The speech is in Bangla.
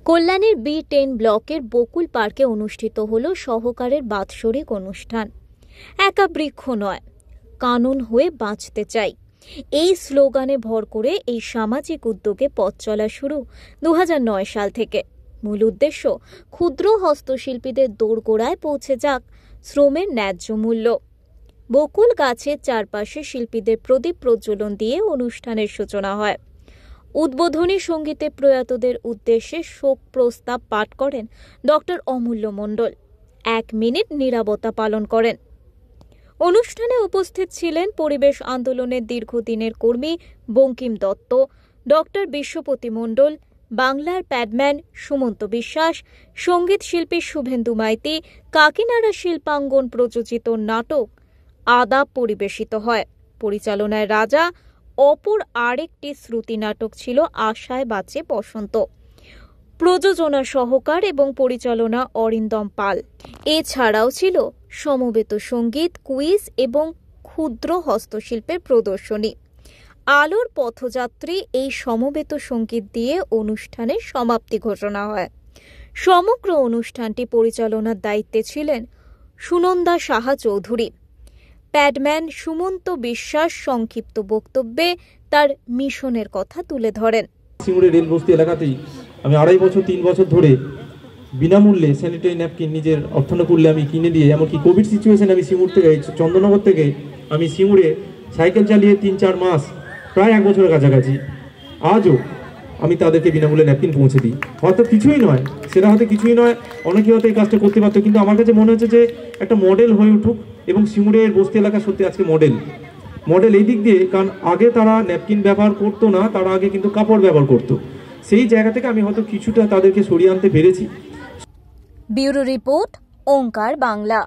কল্যাণীর B10 ব্লকের বকুল পার্কে অনুষ্ঠিত হল সহকারের বাৎসরিক অনুষ্ঠান। একা বৃক্ষ নয়, কানুন হয়ে বাঁচতে চাই, এই স্লোগানে ভর করে এই সামাজিক উদ্যোগে পথ চলা শুরু 2009 সাল থেকে। মূল উদ্দেশ্য ক্ষুদ্র হস্তশিল্পীদের দোরগোড়ায় পৌঁছে যাক শ্রমের ন্যায্য মূল্য। বকুল গাছের চারপাশে শিল্পীদের প্রদীপ প্রজ্বলন দিয়ে অনুষ্ঠানের সূচনা হয়। উদ্বোধনী সঙ্গীতে প্রয়াতদের উদ্দেশ্যে শোক প্রস্তাব পাঠ করেন ডক্টর অমূল্য মণ্ডল। 1 মিনিট নীরবতা পালন করেন। অনুষ্ঠানে উপস্থিত ছিলেন পরিবেশ আন্দোলনের দীর্ঘদিনের কর্মী বঙ্কিম দত্ত, ডক্টর বিশ্বপতি মণ্ডল, বাংলার প্যাডম্যান সুমন্ত বিশ্বাস, সঙ্গীত শিল্পী শুভেন্দু মাইতি। কাকিনাড়া শিল্পাঙ্গন প্রযোজিত নাটক আদাব পরিবেশিত হয়। পরিচালনায় রাজা। অপর আরেকটি শ্রুতি নাটক ছিল আশায় বাঁচে বসন্ত। প্রযোজনা সহকার এবং পরিচালনা অরিন্দম পাল। এছাড়াও ছিল সমবেত সঙ্গীত, কুইজ এবং ক্ষুদ্র হস্তশিল্পের প্রদর্শনী। আলোর পথযাত্রী এই সমবেত সঙ্গীত দিয়ে অনুষ্ঠানের সমাপ্তি ঘোষণা হয়। সমগ্র অনুষ্ঠানটি পরিচালনার দায়িত্বে ছিলেন সুনন্দা সাহা চৌধুরী। প্যাডম্যান সুমন্ত বিশ্বাস সংক্ষিপ্ত বক্তব্যে তার মিশনের কথা তুলে ধরেন। সিঙ্গুরে রেল বস্তি এলাকাতেই আমি 2.5 বছর 3 বছর ধরে বিনামূল্যে স্যানিটারি ন্যাপকিন নিজের অর্থনকুল্যে আমি কিনে দিয়ে, এমনকি কোভিড সিচুয়েশন আমি সিঙ্গুর থেকে চন্দননগর থেকে আমি সিঙ্গুরে সাইকেল চালিয়ে 3-4 মাস, প্রায় 1 বছরের কাছাকাছি, আজও আমি তাদেরকে বিনামূল্যে ন্যাপকিন পৌঁছে দিই। হয়তো কিছুই নয়, সেটা হয়তো কিছুই নয়, অনেকেই হয়তো এই কাজটা করতে পারতো, কিন্তু আমার কাছে মনে হচ্ছে যে একটা মডেল হয়ে উঠুক। এবং সিঙ্গুরের বস্তি এলাকা সত্যি আজকে মডেল এই দিক দিয়ে, কারণ আগে তারা ন্যাপকিন ব্যবহার করতো না, তারা আগে কিন্তু কাপড় ব্যবহার করতো। সেই জায়গা থেকে আমি হয়তো কিছুটা তাদেরকে সরিয়ে আনতে পেরেছি। ব্যুরো রিপোর্ট, ওঙ্কার বাংলা।